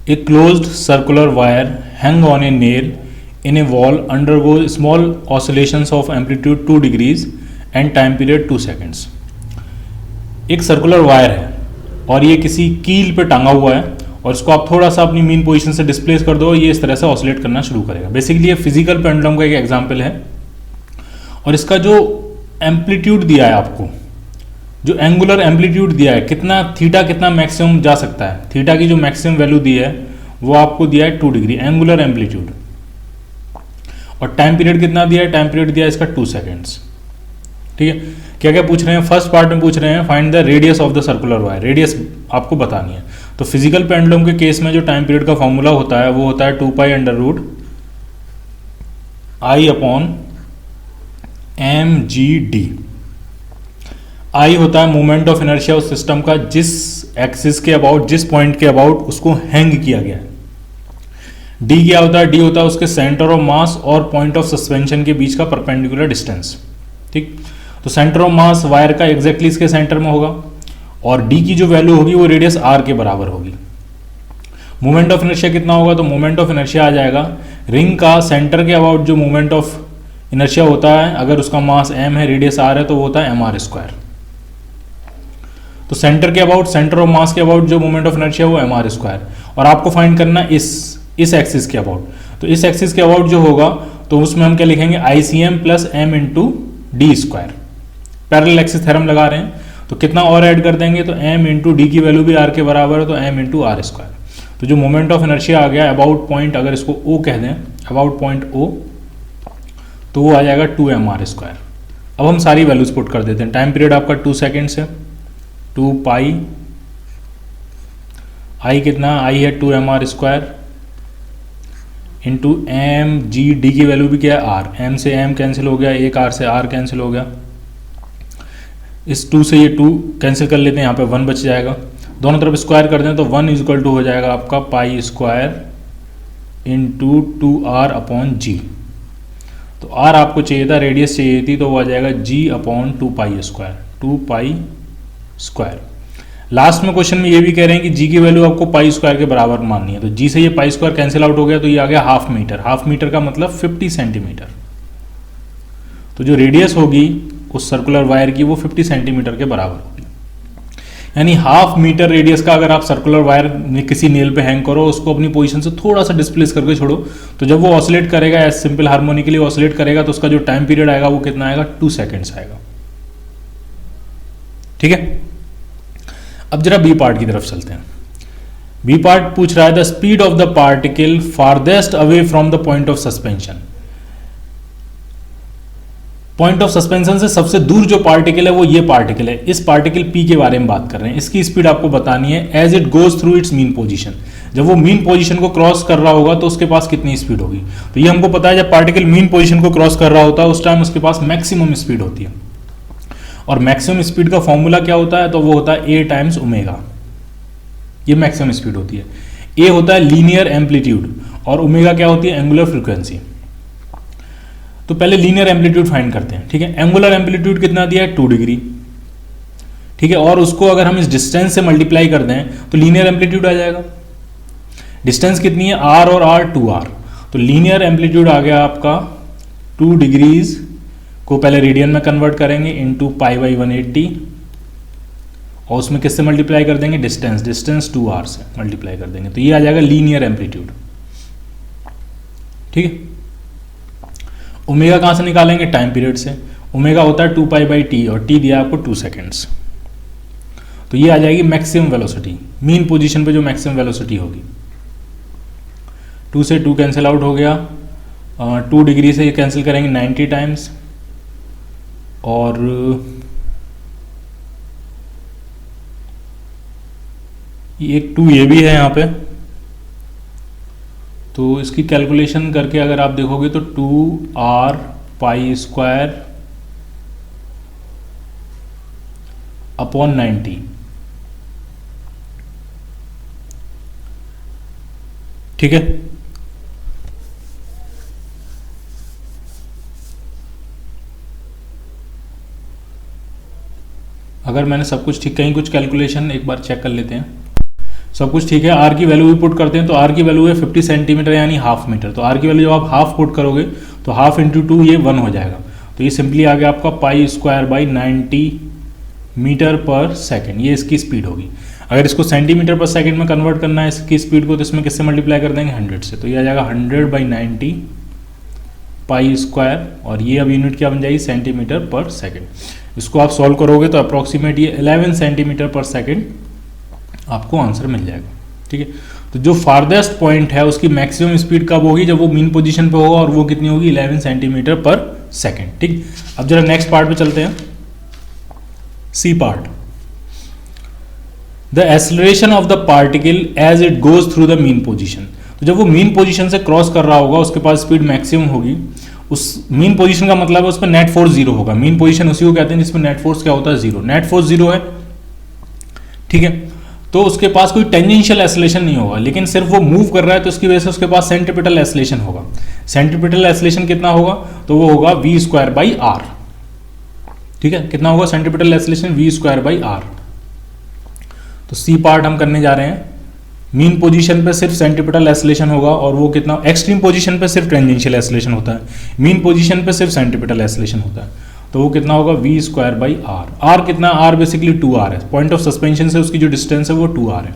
A closed circular wire hung on a nail in a wall undergoes small oscillations of amplitude 2 degrees and time period 2 seconds. एक circular wire है और ये किसी कील पे टांगा हुआ है और इसको आप थोड़ा सा अपनी मीन पोजीशन से डिस्प्लेस कर दो, ये इस तरह से ऑसिलेट करना शुरू करेगा. बेसिकली ये फिजिकल पेंडुलम का एक एग्जांपल है और इसका जो एम्पलीट्यूड दिया है आपको, जो एंगुलर एम्पलीट्यूड दिया है, कितना थीटा कितना मैक्सिमम जा सकता है, थीटा की जो मैक्सिमम वैल्यू दी है वो आपको दिया है 2 डिग्री एंगुलर एम्पलीट्यूड. और टाइम पीरियड कितना दिया है, टाइम पीरियड दिया है इसका 2 सेकेंड्स. ठीक है, क्या क्या पूछ रहे हैं, फर्स्ट पार्ट में पूछ रहे हैं find the radius of the circular wire. Radius आपको बतानी है. तो फिजिकल पेंडुलम के केस में जो टाइम पीरियड का फॉर्मूला होता है वो होता है 2 pi under root I upon M ji D. I होता है मोमेंट ऑफ इनर्शिया उस सिस्टम का जिस एक्सिस के अबाउट, जिस पॉइंट के अबाउट उसको हैंग किया गया है. डी क्या होता है, डी होता है उसके सेंटर ऑफ मास और पॉइंट ऑफ सस्पेंशन के बीच का परपेंडिकुलर डिस्टेंस. ठीक, तो सेंटर ऑफ मास वायर का एग्जैक्टली इसके सेंटर में होगा और डी की जो वैल्यू होगी वो रेडियस आर के बराबर होगी. मोमेंट ऑफ इनर्शिया कितना होगा, तो मोमेंट ऑफ इनर्शिया आ जाएगा रिंग का सेंटर के अबाउट जो मोमेंट ऑफ इनर्शिया होता है, अगर उसका मास एम है, रेडियस आर है, तो वो होता है एम आर स्क्वायर. तो सेंटर के अबाउट, सेंटर ऑफ मास के अबाउट जो मोमेंट ऑफ इनर्शिया वो एम आर स्क्वायर. और आपको फाइंड करना इस एक्सिस के अबाउट. तो इस एक्सिस के अबाउट जो होगा तो उसमें हम क्या लिखेंगे, I C M plus M into D square. Parallel axis theorem लगा रहे हैं तो कितना और ऐड कर देंगे, तो एम इंटू डी की वैल्यू भी आर के बराबर है तो एम इंटू आर स्क्वायर. तो जो मोमेंट ऑफ इनर्शिया आ गया अबाउट पॉइंट, अगर इसको ओ कह दें, अबाउट पॉइंट ओ, तो वो आ जाएगा 2 एम आर स्क्वायर. अब हम सारी वैल्यूज पुट कर देते हैं. टाइम पीरियड आपका 2 सेकेंड्स है, 2 पाई, आई कितना, आई है 2 m r square into m जी, डी की वैल्यू भी क्या है आर, एम से एम कैंसिल हो गया, एक आर से आर कैंसिल हो गया, इस 2 से ये 2 कैंसिल कर लेते हैं, यहाँ पे 1 बच जाएगा. दोनों तरफ स्क्वायर कर दें तो 1 इज इक्वल टू हो जाएगा आपका pi square into 2 R upon G. तो आर आपको चाहिए था, रेडियस चाहिए थी, तो वो आ जाएगा G upon 2 pi square, 2 pi square. Last में क्वेश्चन में ये भी कह रहे हैं कि जी की वैल्यू आपको पाई स्क्वायर के बराबर माननी है. तो जी से ये पाई स्क्वायर कैंसिल आउट हो गया तो ये आ गया हाफ मीटर. हाफ मीटर का मतलब 50 सेंटीमीटर. तो जो रेडियस होगी उस सर्कुलर वायर की वो 50 सेंटीमीटर के बराबर होगी. यानी हाफ मीटर रेडियस का अगर आप सर्कुलर वायर किसी नेल पे हैंग करो, उसको अपनी पोजीशन से थोड़ा सा डिस्प्लेस करके छोड़ो, तो जब वो ऑसिलेट करेगा, एज सिंपल हार्मोनिकली ऑसिलेट करेगा, तो उसका जो टाइम पीरियड आएगा वो कितना आएगा, 2 सेकेंड्स आएगा. ठीक है, अब जरा बी पार्ट की तरफ चलते हैं. बी पार्ट पूछ रहा है the speed of the particle farthest away from the point of suspension. Point of suspension से सबसे दूर जो पार्टिकल है वो ये पार्टिकल है. इस पार्टिकल पी के बारे में बात कर रहे हैं. इसकी स्पीड आपको बतानी है as it goes through its mean position. जब वो मीन पोजीशन को क्रॉस कर रहा होगा तो उसके पास कितनी स्पीड होगी. तो ये हमको पता है, जब पार्टिकल मीन पोजीशन को क्रॉस कर रहा होता है उस टाइम उसके पास मैक्सिमम स्पीड होती है. और मैक्सिमम स्पीड का फॉर्मूला क्या होता है, तो वो होता है ए टाइम्स ओमेगा. ये मैक्सिमम स्पीड होती है. ए होता है लीनियर एम्पलीट्यूड और ओमेगा क्या होती है, एंगुलर फ्रीक्वेंसी. तो पहले लीनियर एम्पलीट्यूड फाइंड करते हैं. ठीक है, एंगुलर एम्पलीट्यूड कितना दिया है, 2 डिग्री. ठीक है, और उसको अगर हम इस डिस्टेंस से मल्टीप्लाई कर दें तो लीनियर एम्पलीट्यूड आ जाएगा. डिस्टेंस कितनी है, आर और आर 2r. तो लीनियर एम्पलीट्यूड आ गया आपका 2 डिग्रीज को पहले रेडियन में कन्वर्ट करेंगे इंटू पाई बाई 180 और उसमें किससे मल्टीप्लाई कर देंगे, डिस्टेंस, डिस्टेंस 2r से मल्टीप्लाई कर देंगे. तो ये आ जाएगा लीनियर एम्पलीट्यूड. ठीक है, ओमेगा कहाँ से निकालेंगे, टाइम पीरियड से. ओमेगा होता है 2 पाई बाई टी और टी दिया आपको 2 सेकेंड्स. तो ये आ जाएगी मैक्सिमम वेलोसिटी, मीन पोजीशन पे जो मैक्सिमम वेलोसिटी होगी. 2 से 2 कैंसिल आउट हो गया, 2 डिग्री से ये कैंसिल करेंगे 90 टाइम्स और एक 2 ये भी है यहाँ पे. तो इसकी कैलकुलेशन करके अगर आप देखोगे तो 2r पाई स्क्वायर अपॉन 90. ठीक है, अगर मैंने सब कुछ ठीक, कहीं कुछ कैलकुलेशन एक बार चेक कर लेते हैं. सब कुछ ठीक है, आर की वैल्यू भी पुट करते हैं, तो आर की वैल्यू है 50 सेंटीमीटर यानी हाफ मीटर। तो आर की वैल्यू जब आप हाफ पुट करोगे तो हाफ इंटू 2 ये 1 हो जाएगा। तो ये सिंपली आ गया आपका पाई स्क्वायर बाई 90 मीटर पर सेकेंड, ये इसकी स्पीड होगी। अगर इसको सेंटीमीटर पर सेकेंड में कन्वर्ट करना है इसकी स्पीड को, तो इसमें किससे मल्टीप्लाई कर देंगे 100 से, तो ये आ जाएगा 100/90 पाई स्क्वायर, और ये अब यूनिट क्या बन जाएगी सेंटीमीटर पर सेकेंड। इसको आप सॉल्व करोगे तो अप्रॉक्सीमेट ये 11 सेंटीमीटर पर सेकेंड आपको आंसर मिल जाएगा। ठीक है, तो जो फार्देस्ट पॉइंट है उसकी मैक्सिमम स्पीड कब होगी, जब वो मीन पोजीशन पे होगा, और वो कितनी होगी 11 सेंटीमीटर पर सेकेंड। ठीक, अब जरा नेक्स्ट पार्ट पे चलते हैं, C part. The acceleration of the particle as it goes through the mean position. तो जब वो मीन पोजीशन से क्रॉस कर रहा होगा उसके पास स्पीड मैक्सिमम होगी। उस मीन पोजीशन का मतलब है उस पर नेट फोर्स जीरो होगा। मीन पोजीशन उसी को कहते हैं जिसमें नेट फोर्स क्या होता है जीरो, नेट फोर्स जीरो है। ठीक है, तो उसके पास कोई टेंजेंशियल एक्सेलरेशन नहीं होगा, लेकिन सिर्फ वो मूव कर रहा है तो उसकी वजह से उसके पास सेंट्रीपिटल एक्सेलरेशन होगा। सेंट्रीपिटल एक्सेलरेशन कितना होगा, तो वो होगा v²/r। ठीक है, कितना होगा सेंट्रीपिटल एक्सेलरेशन v²/r। तो सी पार्ट हम करने जा रहे हैं। मीन पोजीशन पे सिर्फ सेंट्रीपिटल एक्सेलरेशन होगा, और वो कितना, एक्सट्रीम पोजीशन पे सिर्फ टेंजेंशियल एक्सेलरेशन होता है, मीन पोजीशन पे सिर्फ सेंट्रीपिटल एक्सेलरेशन होता है। तो वो कितना होगा v²/r। r कितना, r बेसिकली 2r है, पॉइंट ऑफ सस्पेंशन से उसकी जो डिस्टेंस है वो 2r है।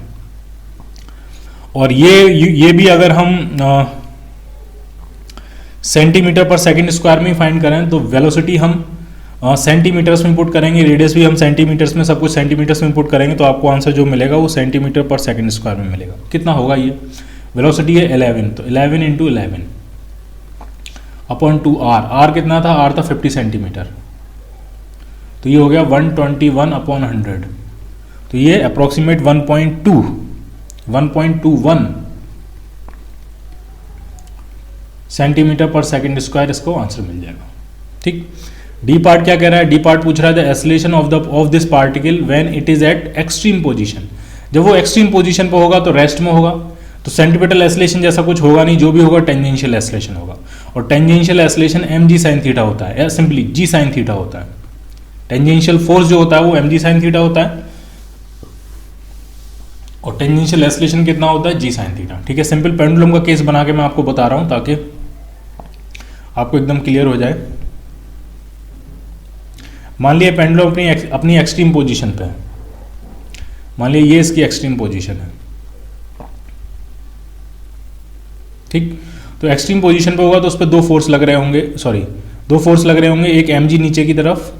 और ये भी अगर हम सेंटीमीटर पर सेकेंड स्क्वायर में फाइंड करें तो वेलोसिटी हम सेंटीमीटर्स में पुट करेंगे, रेडियस भी हम सेंटीमीटर्स में, सब कुछ सेंटीमीटर्स में पुट करेंगे, तो आपको आंसर जो मिलेगा वो सेंटीमीटर पर सेकेंड स्क्वायर में मिलेगा। कितना होगा ये, वेलोसिटी है 11, तो 11 × 11 अपॉन 2r। r कितना था, r था 50 सेंटीमीटर, तो ये हो गया 121/100। तो ये अप्रोक्सीमेट 1.21 सेंटीमीटर पर सेकेंड स्क्वायर इसको आंसर मिल जाएगा। ठीक, डी पार्ट क्या कह रहा है, डी पार्ट पूछ रहा है the acceleration of this particle when it is eight extreme position. जब वो एक्सट्रीम पोजीशन पे होगा तो रेस्ट में होगा, तो सेंट्रीपिटल एक्सेलरेशन जैसा कुछ होगा नहीं, जो भी होगा टेंजेंशियल एक्सेलरेशन होगा, और tangential acceleration mg sin theta होता है, या सिंपली g sin थीटा होता है। टेंजेंशियल फोर्स जो होता है वो mg sin थीटा होता है, और टेंजेंशियल एक्सेलरेशन कितना होता है g sin थीटा। ठीक है, सिंपल पेंडुलम का केस बना के मैं आपको बता रहा हूं ताकि आपको एकदम क्लियर हो जाए। मान लिया पेंडुलम अपनी एक्सट्रीम पोजीशन पे है, मान लिया ये इसकी एक्सट्रीम पोजीशन है। ठीक, तो एक्सट्रीम पोजीशन पे होगा तो उस पर दो फोर्स लग रहे होंगे, एक mg नीचे की तरफ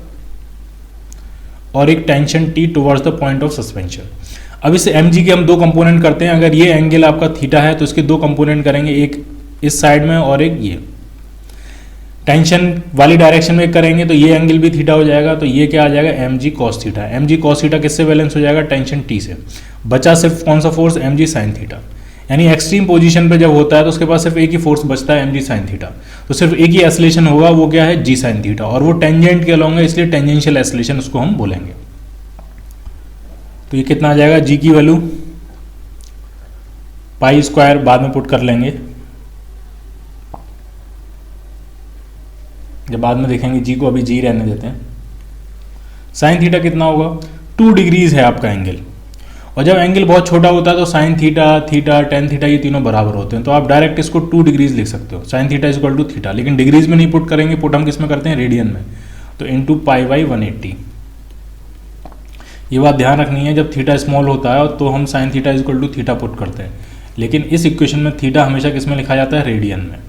और एक tension T towards the point of suspension. अब इस mg के हम दो कंपोनेंट करते हैं। अगर ये एंगल आपका थीटा है तो इसके दो कंपोनेंट करेंगे, एक इस साइड में और एक ये। टेंशन वाली डायरेक्शन में करेंगे तो ये एंगल भी थीटा हो जाएगा, तो ये क्या आ जाएगा mg cos theta. mg cos theta किससे बैलेंस हो जाएगा, टेंशन T से। बचा सिर्फ कौन सा फोर्स, mg sin थीटा। यानी एक्सट्रीम पोजीशन पे जब होता है तो उसके पास सिर्फ एक ही फोर्स बचता है mg sin थीटा, तो सिर्फ एक ही एक्सेलरेशन होगा, वो क्या है g sin थीटा, और वो टेंजेंट के अलॉन्ग है, इसलिए टेंजेंशियल एक्सेलरेशन उसको हम बोलेंगे। तो ये कितना आ जाएगा, g की वैल्यू पाई स्क्वायर बाद में पुट कर लेंगे, जब बाद में देखेंगे g को, अभी g रहने देते हैं। साइन थीटा कितना होगा, 2 डिग्रीज है आपका एंगल, और जब एंगल बहुत छोटा होता है तो साइन थीटा टेन थीटा ये तीनों बराबर होते हैं, तो आप डायरेक्ट इसको 2 डिग्रीज लिख सकते हो, sine theta equal to theta. लेकिन डिग्रीज में नहीं पुट करेंगे, पुट हम किस में करते हैं, रेडियन में, तो इंटू π/180। ये बात ध्यान रखनी है, जब थीटा स्मॉल होता है तो हम sine theta equal to theta put करते हैं, लेकिन इस इक्वेशन में थीटा हमेशा किस में लिखा जाता है, रेडियन में।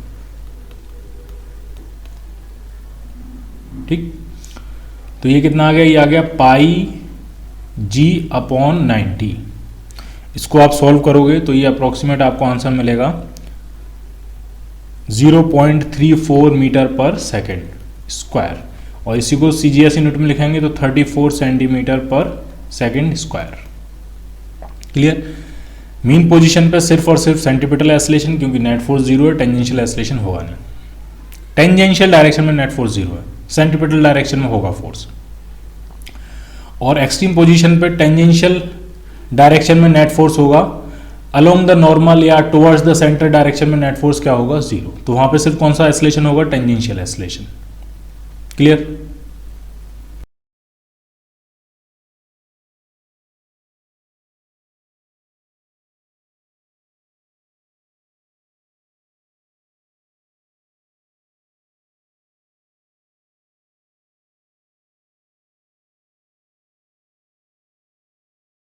ठीक, तो ये कितना आ गया, ये आ गया πg/90। इसको आप सॉल्व करोगे तो ये अप्रोक्सीमेट आपको आंसर मिलेगा 0.34 मीटर पर सेकेंड स्क्वायर, और इसी को CGS यूनिट में लिखेंगे तो 34 सेंटीमीटर पर second square. Clear, mean position पे सिर्फ और सिर्फ सेंट्रीपिटल एक्सेलरेशन, क्योंकि नेट फोर्स जीरो है, टेंजेंशियल एक्सेलरेशन होगा नहीं। टेंजेंशियल डायरेक्शन में नेट फोर्स जीरो है, सेंट्रीपिटल डायरेक्शन में होगा फोर्स, और एक्सट्रीम पोजीशन पे टेंजेंशियल डायरेक्शन में नेट फोर्स होगा, अलोंग द नॉर्मल या टुवर्ड्स द सेंटर डायरेक्शन में नेट फोर्स क्या होगा, जीरो। तो वहां पे सिर्फ कौन सा एक्सेलरेशन होगा, टेंजेंशियल एक्सेलरेशन। क्लियर।